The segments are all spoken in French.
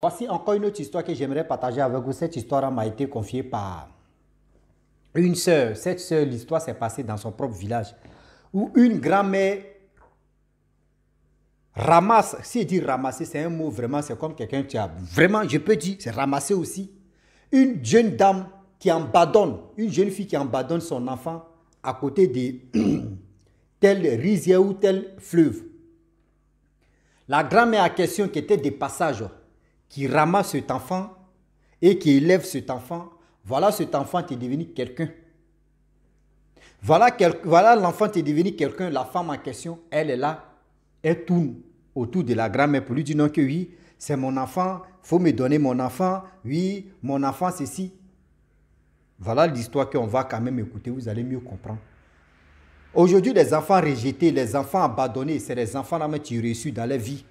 Voici encore une autre histoire que j'aimerais partager avec vous. Cette histoire m'a été confiée par une sœur. Cette sœur, l'histoire s'est passée dans son propre village, où une grand-mère ramasse, si elle dit ramasser, c'est un mot vraiment, c'est comme quelqu'un qui a vraiment, je peux dire, c'est ramasser aussi. Une jeune dame qui abandonne, une jeune fille qui abandonne son enfant à côté de telle rizière ou tel fleuve. La grand-mère en question, qui était des passages, qui ramasse cet enfant et qui élève cet enfant, voilà cet enfant qui est devenu quelqu'un. Voilà l'enfant qui est devenu quelqu'un, la femme en question, elle est là, elle tourne autour de la grand-mère pour lui dire non que oui, c'est mon enfant, il faut me donner mon enfant, oui, mon enfant ceci. Voilà l'histoire qu'on va quand même écouter, vous allez mieux comprendre. Aujourd'hui, les enfants rejetés, les enfants abandonnés, c'est les enfants là qui ont reçu dans leur vie.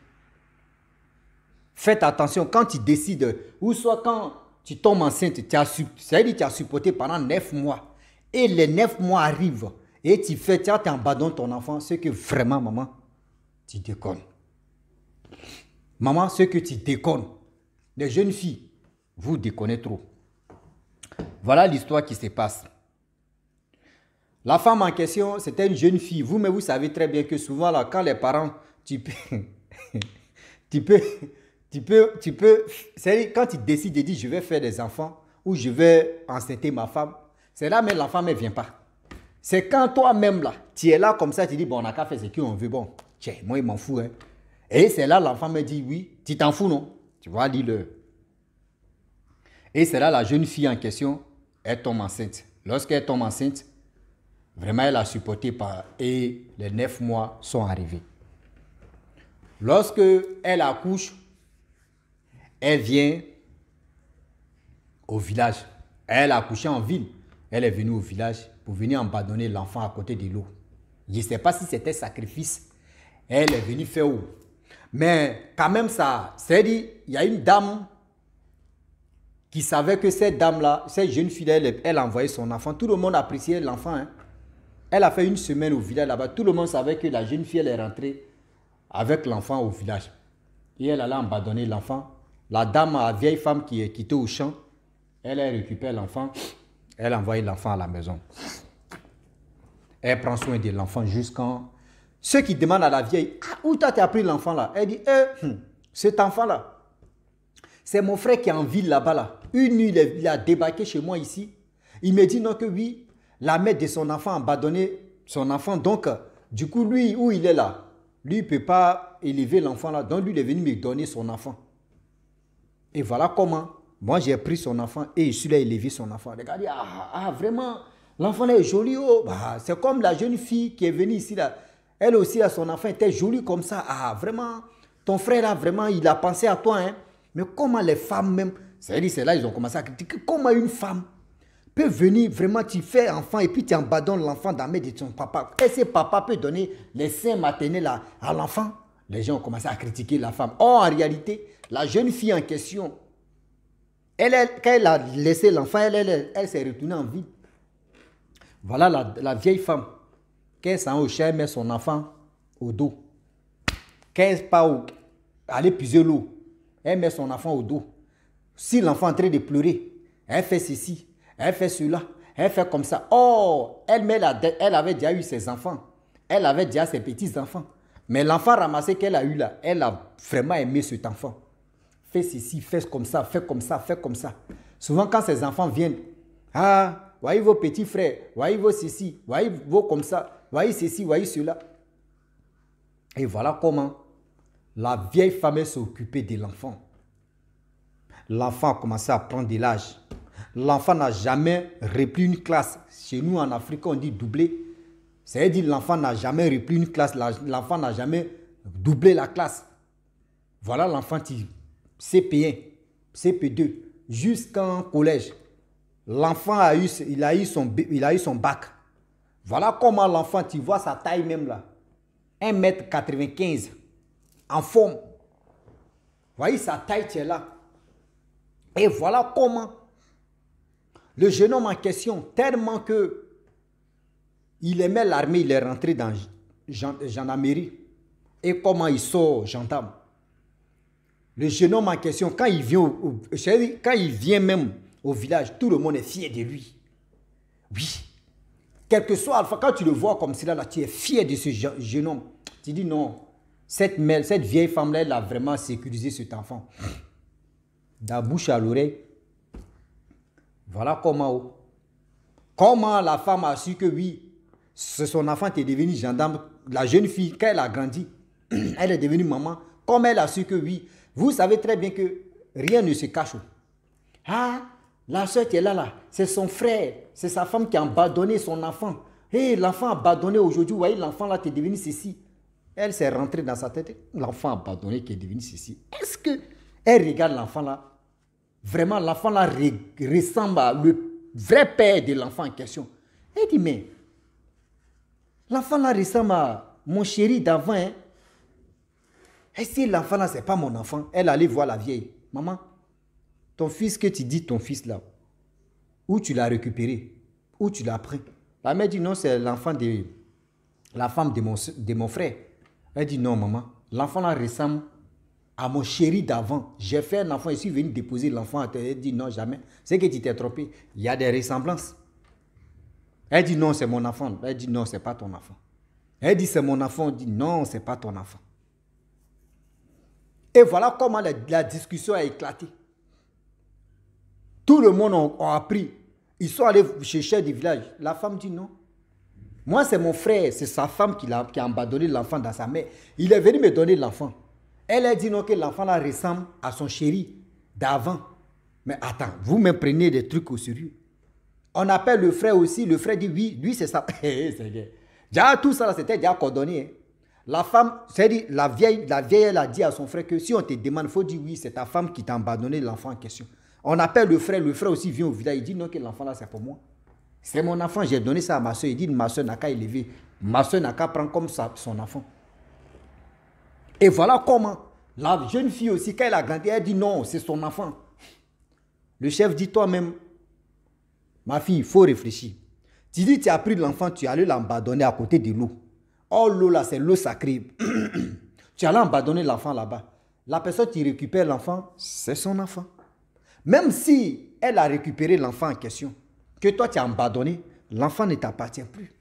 Faites attention, quand tu décides, ou soit quand tu tombes enceinte, tu as supporté pendant 9 mois, et les 9 mois arrivent, et tu abandonnes ton enfant, c'est que vraiment, maman, tu déconnes. Maman, c'est que tu déconnes. Les jeunes filles, vous déconnez trop. Voilà l'histoire qui se passe. La femme en question, c'était une jeune fille. Vous, mais vous savez très bien que souvent, là, quand les parents, tu peux, c'est quand tu décides de dire je vais faire des enfants ou je vais enceinter ma femme, c'est là mais l'enfant ne vient pas. C'est quand toi-même là, tu es là comme ça, tu dis bon on n'a qu'à faire ce qu'on veut, bon, tiens, moi il m'en fout. Hein. Et c'est là l'enfant me dit oui, tu t'en fous non? Tu vois, dis-le. Et c'est là la jeune fille en question, elle tombe enceinte. Lorsqu'elle tombe enceinte, vraiment elle a supporté et les 9 mois sont arrivés. Lorsque elle accouche, elle vient au village. Elle a accouché en ville. Elle est venue au village pour venir abandonner l'enfant à côté de l'eau. Je ne sais pas si c'était sacrifice. Elle est venue faire où. Mais quand même ça, c'est-à-dire, il y a une dame qui savait que cette dame-là, cette jeune fille, elle a envoyé son enfant. Tout le monde appréciait l'enfant. Hein. Elle a fait une semaine au village là-bas. Tout le monde savait que la jeune fille, elle est rentrée avec l'enfant au village. Et elle allait abandonner l'enfant. La dame, la vieille femme qui est quittée au champ, elle a récupéré l'enfant, elle a envoyé l'enfant à la maison. Elle prend soin de l'enfant jusqu'en... Ceux qui demandent à la vieille, ah, où t'as pris l'enfant là? Elle dit, cet enfant là, c'est mon frère qui est en ville là-bas là. Une nuit, il a débarqué chez moi ici. Il me dit non que oui, la mère de son enfant a abandonné son enfant. Donc, du coup, lui, où il est là, lui, il ne peut pas élever l'enfant là. Donc, lui, il est venu me donner son enfant. Et voilà comment, moi j'ai pris son enfant et je suis là élevé son enfant. Regardez, vraiment, l'enfant est joli. Oh. Bah, c'est comme la jeune fille qui est venue ici là. Elle aussi, là, son enfant était joli comme ça. Ah, vraiment, ton frère là, vraiment, il a pensé à toi. Hein. Mais comment les femmes même, c'est là ils ont commencé à critiquer. Comment une femme peut venir vraiment, tu fais enfant et puis tu abandonnes l'enfant dans la main de ton papa. Est-ce que papa peut donner les seins maternels à l'enfant? Les gens ont commencé à critiquer la femme. Or, en réalité, la jeune fille en question, quand elle a laissé l'enfant, elle s'est retournée en ville. Voilà la vieille femme. Quand elle s'en au champ, elle met son enfant au dos. Quand elle part aller puiser l'eau, elle met son enfant au dos. Si l'enfant est en train de pleurer, elle fait ceci, elle fait cela, elle fait comme ça. Oh, elle avait déjà eu ses enfants. Elle avait déjà ses petits-enfants. Mais l'enfant ramassé qu'elle a eu là, elle a vraiment aimé cet enfant. Fais ceci, fais comme ça, fais comme ça, fais comme ça. Souvent quand ces enfants viennent, ah, voyez vos petits frères, voyez vos ceci, voyez vos comme ça, voyez ceci, voyez cela. Et voilà comment la vieille femme s'est occupée de l'enfant. L'enfant a commencé à prendre de l'âge. L'enfant n'a jamais repris une classe. Chez nous en Afrique, on dit doubler. C'est-à-dire l'enfant n'a jamais repris une classe, l'enfant n'a jamais doublé la classe. Voilà l'enfant qui CP1, CP2, jusqu'en collège. L'enfant a eu son bac. Voilà comment l'enfant, tu vois sa taille même là. 1,95 m, en forme. Vous voyez sa taille, tu es là. Et voilà comment le jeune homme en question, tellement que il aimait l'armée, il est rentré dans gendarmerie. Et comment il sort gendarme. Le jeune homme en question, quand il vient, quand il vient même au village, tout le monde est fier de lui. Oui. Quel que soit Alpha, quand tu le vois comme cela, là, tu es fier de ce jeune homme. Tu dis non, cette vieille femme-là, elle a vraiment sécurisé cet enfant. De la bouche à l'oreille. Voilà comment. Comment la femme a su que oui, son enfant est devenu gendarme. La jeune fille, quand elle a grandi, elle est devenue maman. Comme elle a su que oui, vous savez très bien que rien ne se cache. Ah, la soeur qui est là, c'est son frère, c'est sa femme qui a abandonné son enfant. Hé, l'enfant abandonné aujourd'hui, vous voyez, l'enfant là, t'es devenu ceci. Elle s'est rentrée dans sa tête, l'enfant abandonné qui est devenu ceci. Est-ce que elle regarde l'enfant là? Vraiment, l'enfant là ressemble à le vrai père de l'enfant en question. Elle dit, mais l'enfant là ressemble à mon chéri d'avant. Hein? Et si l'enfant là, c'est pas mon enfant, elle allait voir la vieille. Maman, ton fils que tu dis, ton fils là, où tu l'as récupéré, où tu l'as pris. La mère dit non, c'est l'enfant de la femme de mon frère. Elle dit non, maman, l'enfant là ressemble à mon chéri d'avant. J'ai fait un enfant, je suis venu déposer l'enfant à terre. Elle dit non, jamais. C'est que tu t'es trompé. Il y a des ressemblances. Elle dit non, c'est mon enfant. Elle dit non, c'est pas ton enfant. Elle dit c'est mon enfant. On dit non, c'est pas ton enfant. Et voilà comment la discussion a éclaté. Tout le monde a appris. Ils sont allés chercher du village. La femme dit non. Moi, c'est mon frère, c'est sa femme qui a abandonné l'enfant dans sa mère. Il est venu me donner l'enfant. Elle a dit non, que l'enfant là ressemble à son chéri d'avant. Mais attends, vous me prenez des trucs au sérieux. On appelle le frère aussi. Le frère dit oui, lui c'est ça. Déjà, tout ça, c'était déjà coordonné. Hein. La femme, c'est-à-dire la vieille, elle a dit à son frère que si on te demande, il faut dire oui, c'est ta femme qui t'a abandonné l'enfant en question. On appelle le frère aussi vient au village, il dit non, que l'enfant là c'est pour moi. C'est mon enfant, j'ai donné ça à ma soeur. Il dit ma soeur n'a qu'à élever, ma soeur n'a qu'à prendre comme ça son enfant. Et voilà comment la jeune fille aussi, quand elle a grandi, elle dit non, c'est son enfant. Le chef dit toi-même, ma fille, il faut réfléchir. Tu dis tu as pris l'enfant, tu allais l'abandonner à côté de l'eau. Oh, l'eau là, c'est l'eau sacrée. Tu allais abandonner l'enfant là-bas. La personne qui récupère l'enfant, c'est son enfant. Même si elle a récupéré l'enfant en question, que toi tu as abandonné, l'enfant ne t'appartient plus.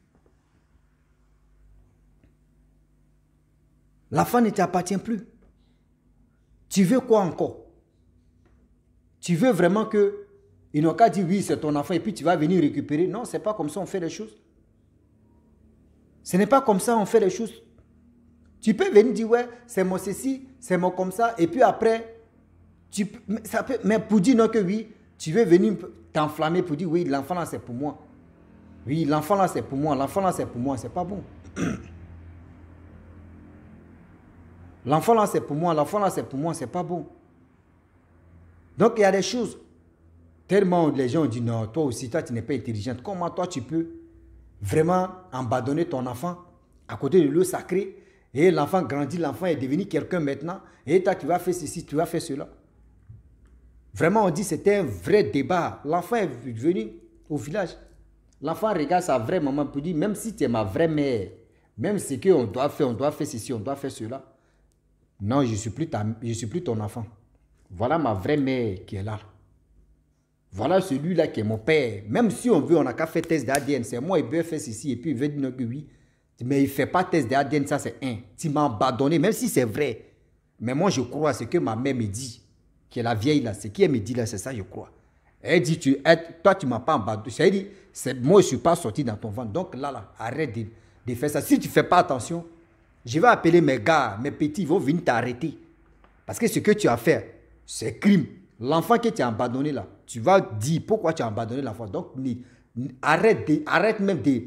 L'enfant ne t'appartient plus. Tu veux quoi encore? Tu veux vraiment que ils n'ont qu'à dire oui, c'est ton enfant et puis tu vas venir récupérer? Non, c'est pas comme ça on fait les choses. Ce n'est pas comme ça on fait les choses. Tu peux venir dire ouais, c'est mon ceci, c'est mon comme ça et puis après, mais pour dire non que oui, tu veux venir t'enflammer pour dire oui, l'enfant là c'est pour moi. Oui, l'enfant là c'est pour moi, l'enfant là c'est pour moi, c'est pas bon. L'enfant là c'est pour moi, l'enfant là c'est pour moi, c'est pas bon. Donc il y a des choses, tellement les gens ont dit non, toi aussi, toi tu n'es pas intelligente. Comment toi tu peux vraiment abandonner ton enfant à côté de l'eau sacrée et l'enfant grandit, l'enfant est devenu quelqu'un maintenant et toi tu vas faire ceci, tu vas faire cela. Vraiment on dit c'était un vrai débat. L'enfant est venu au village. L'enfant regarde sa vraie maman pour dire même si tu es ma vraie mère, même ce qu'on doit faire ceci, on doit faire cela. Non, je ne suis plus ton enfant. Voilà ma vraie mère qui est là. Voilà celui-là qui est mon père. Même si on veut, on n'a qu'à faire test d'ADN. C'est moi, il veut faire ceci et puis il veut dire que oui. Mais il ne fait pas test d'ADN, ça c'est un. Tu m'as abandonné, même si c'est vrai. Mais moi, je crois à ce que ma mère me dit. Qui est la vieille là. Ce qu'elle me dit là, c'est ça, je crois. Elle dit, toi, tu ne m'as pas abandonné. Elle dit, moi, je ne suis pas sorti dans ton ventre. Donc là, arrête de faire ça. Si tu ne fais pas attention, je vais appeler mes gars, mes petits, ils vont venir t'arrêter. Parce que ce que tu as fait, c'est crime. L'enfant que tu as abandonné là, tu vas dire pourquoi tu as abandonné l'enfant. Donc, arrête même de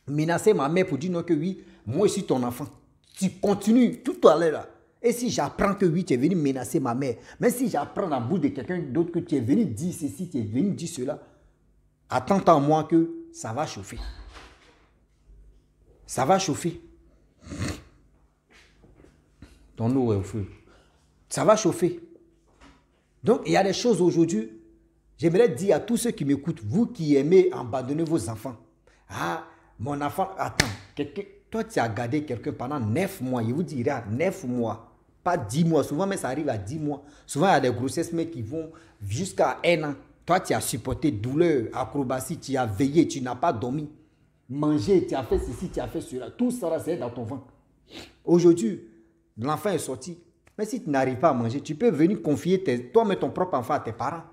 menacer ma mère pour dire non que oui, moi je suis ton enfant. Tu continues tout à l'heure là. Et si j'apprends que oui, tu es venu menacer ma mère, même si j'apprends dans le bout de quelqu'un d'autre que tu es venu dire ceci, tu es venu dire cela, attends en moi que ça va chauffer. Ça va chauffer. Ton eau est au feu. Ça va chauffer. Donc, il y a des choses aujourd'hui, j'aimerais dire à tous ceux qui m'écoutent, vous qui aimez abandonner vos enfants. Ah, mon enfant, attends, toi tu as gardé quelqu'un pendant 9 mois, il vous dira 9 mois, pas 10 mois. Souvent, mais ça arrive à 10 mois. Souvent, il y a des grossesses mais qui vont jusqu'à 1 an. Toi, tu as supporté douleur, acrobatie, tu as veillé, tu n'as pas dormi. Manger, tu as fait ceci, tu as fait cela. Tout ça, c'est dans ton ventre. Aujourd'hui, l'enfant est sorti. Mais si tu n'arrives pas à manger, tu peux venir confier toi-même ton propre enfant à tes parents.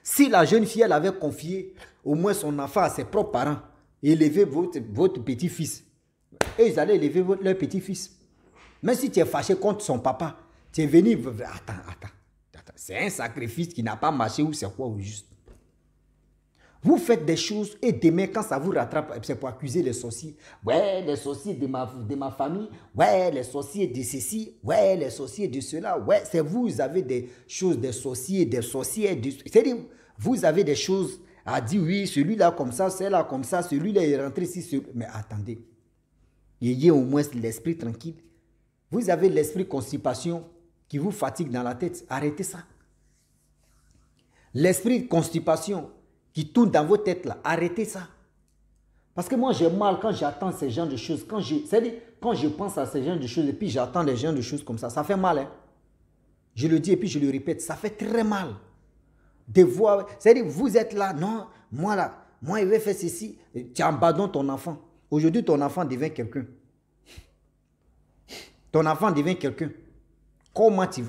Si la jeune fille, elle avait confié au moins son enfant à ses propres parents, élever votre petit-fils, et ils allaient élever leur petit-fils. Même si tu es fâché contre son papa, tu es venu, attends. C'est un sacrifice qui n'a pas marché ou c'est quoi au juste? Vous faites des choses et demain, quand ça vous rattrape, c'est pour accuser les sorciers. Ouais, les sorciers de ma famille. Ouais, les sorciers de ceci. Ouais, les sorciers de cela. Ouais, c'est vous avez des choses, des sorciers, des sorcières. C'est-à-dire, vous avez des choses à dire, oui, celui-là comme ça, celui-là comme ça, celui-là est rentré ici. Mais attendez, ayez au moins l'esprit tranquille. Vous avez l'esprit constipation qui vous fatigue dans la tête. Arrêtez ça. L'esprit constipation qui tourne dans vos têtes là, arrêtez ça. Parce que moi j'ai mal quand j'attends ces genres de choses. C'est-à-dire, quand je pense à ces genres de choses et puis j'attends des genres de choses comme ça fait mal. Hein? Je le dis et puis je le répète, ça fait très mal. De voir, c'est-à-dire, vous êtes là, non, moi il vais faire ceci. Tu abandonnes ton enfant. Aujourd'hui, ton enfant devient quelqu'un. Ton enfant devient quelqu'un.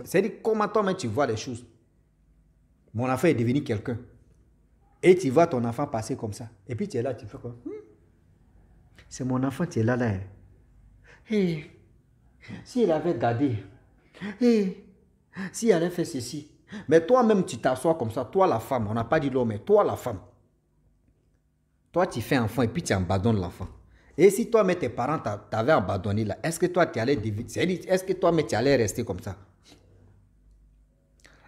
C'est-à-dire, comment toi-même tu vois les choses? Mon enfant est devenu quelqu'un. Et tu vois ton enfant passer comme ça. Et puis tu es là, tu fais quoi? C'est mon enfant, tu es là. Hey, s'il avait gardé. Hey, s'il avait fait ceci. Mais toi-même, tu t'assois comme ça. Toi, la femme, on n'a pas dit l'homme, mais toi, la femme. Toi, tu fais enfant et puis tu abandonnes l'enfant. Et si toi-même, tes parents t'avaient abandonné là, est-ce que toi, tu allais est-ce que toi-même, tu allais rester comme ça?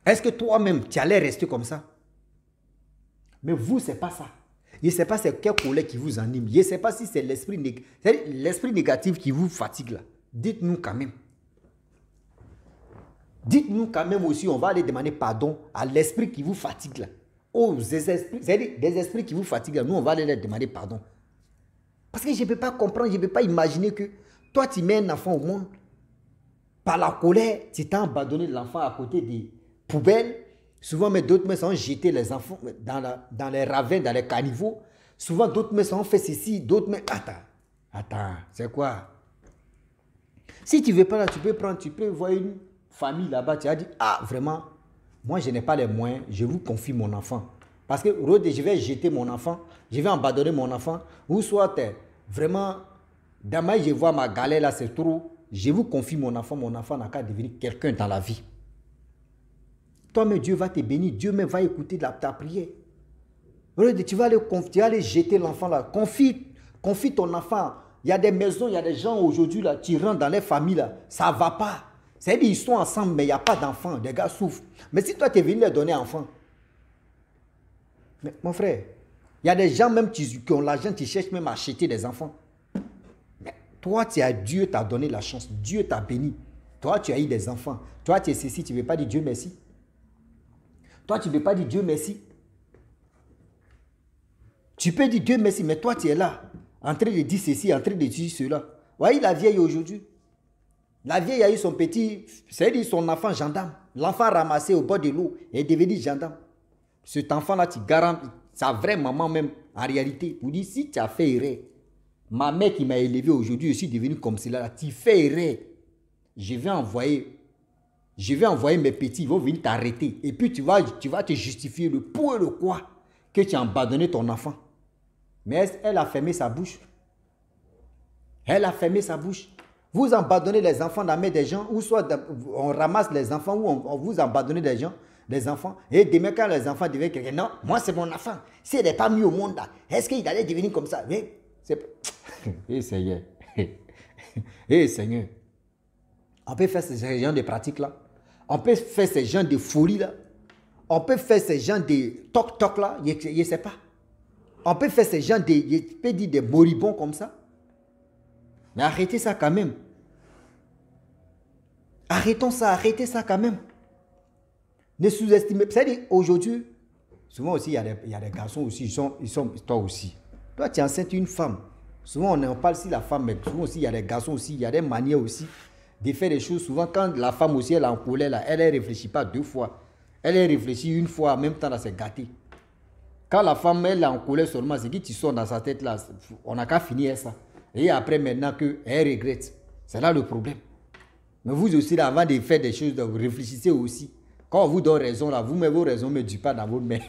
Est-ce que toi-même, tu allais rester comme ça? Mais vous, ce n'est pas ça. Je ne sais pas c'est quel colère qui vous anime. Je ne sais pas si c'est l'esprit négatif qui vous fatigue là. Dites-nous quand même. Dites-nous quand même aussi, on va aller demander pardon à l'esprit qui vous fatigue là. Aux esprits, c'est-à-dire des esprits qui vous fatiguent là. Nous, on va aller leur demander pardon. Parce que je ne peux pas comprendre, je ne peux pas imaginer que toi, tu mets un enfant au monde. Par la colère, tu t'as abandonné l'enfant à côté des poubelles. Souvent, mais d'autres mains ont jeté les enfants dans les ravins, dans les caniveaux. Souvent, d'autres mains ont fait ceci, d'autres mains... Attends, c'est quoi? Si tu ne veux pas là, tu peux voir une famille là-bas, tu as dit, ah, vraiment, moi, je n'ai pas les moyens, je vous confie mon enfant. Parce que, je vais jeter mon enfant, je vais abandonner mon enfant, ou soit, vraiment, demain, je vois ma galère là, c'est trop, je vous confie mon enfant n'a qu'à devenir quelqu'un dans la vie. Toi-même, Dieu va te bénir. Dieu même va écouter ta prière. Tu vas aller jeter l'enfant là. Confie ton enfant. Il y a des maisons, il y a des gens aujourd'hui là, tu rentres dans les familles là, ça ne va pas. C'est-à-dire ils sont ensemble, mais il n'y a pas d'enfants. Les gars souffrent. Mais si toi, tu es venu leur donner un enfant, mais, mon frère, il y a des gens même qui ont l'argent, qui cherchent même à acheter des enfants. Mais toi, Dieu t'a donné la chance. Dieu t'a béni. Toi, tu as eu des enfants. Toi, tu es ceci, tu ne veux pas dire Dieu merci. Toi, tu ne peux pas dire Dieu merci. Tu peux dire Dieu merci, mais toi, tu es là, en train de dire ceci, en train de dire cela. Voyez la vieille aujourd'hui. La vieille a eu son petit, c'est-à-dire son enfant gendarme. L'enfant ramassé au bord de l'eau et est devenu gendarme. Cet enfant-là, tu garantis, sa vraie maman même, en réalité, vous dit, si tu as fait erreur, ma mère qui m'a élevé aujourd'hui, je suis devenu comme cela, tu fais erreur. Je vais envoyer mes petits, ils vont venir t'arrêter. Et puis tu vas te justifier le pour et le quoi que tu as abandonné ton enfant. Mais elle a fermé sa bouche. Elle a fermé sa bouche. Vous abandonnez les enfants dans la main des gens, ou soit on ramasse les enfants, ou on vous abandonne des enfants. Et demain, quand les enfants deviennent quelqu'un, non, moi c'est mon enfant. S'il n'est pas mis au monde là, est-ce qu'il allait devenir comme ça? Mais c'est... Seigneur. Seigneur. On peut faire ce genre de pratiques là. On peut faire ce genre de folie là. On peut faire ce genre de toc-toc là. Je ne sais pas. On peut faire ce genre de, je peux dire des moribonds comme ça. Mais arrêtez ça quand même. Arrêtez ça quand même. Ne sous-estimez pas. C'est-à-dire, aujourd'hui, souvent aussi, il y a des garçons aussi, ils sont toi aussi. Toi, tu es enceinte une femme. Souvent, on parle si la femme, mais souvent aussi, il y a des garçons aussi, il y a des manières aussi. de faire des choses. Souvent, quand la femme aussi elle est en colère, là, elle ne réfléchit pas 2 fois. Elle réfléchit 1 fois en même temps, là, c'est gâté. Quand la femme elle est en colère seulement, c'est que tu sors dans sa tête là, on n'a qu'à finir ça. Et après maintenant qu'elle regrette. C'est là le problème. Mais vous aussi, là, avant de faire des choses, vous réfléchissez aussi. Quand on vous donne raison, là, vous mettez vos raisons, ne mettez pas dans votre main.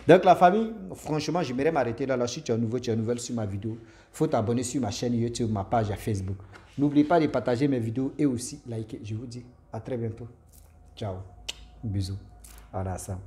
Donc la famille, franchement, j'aimerais m'arrêter là. Si tu es nouveau, tu es nouvelle sur ma vidéo, il faut t'abonner sur ma chaîne YouTube, ma page à Facebook. N'oubliez pas de partager mes vidéos et aussi liker. Je vous dis à très bientôt. Ciao. Bisous. Voilà ça.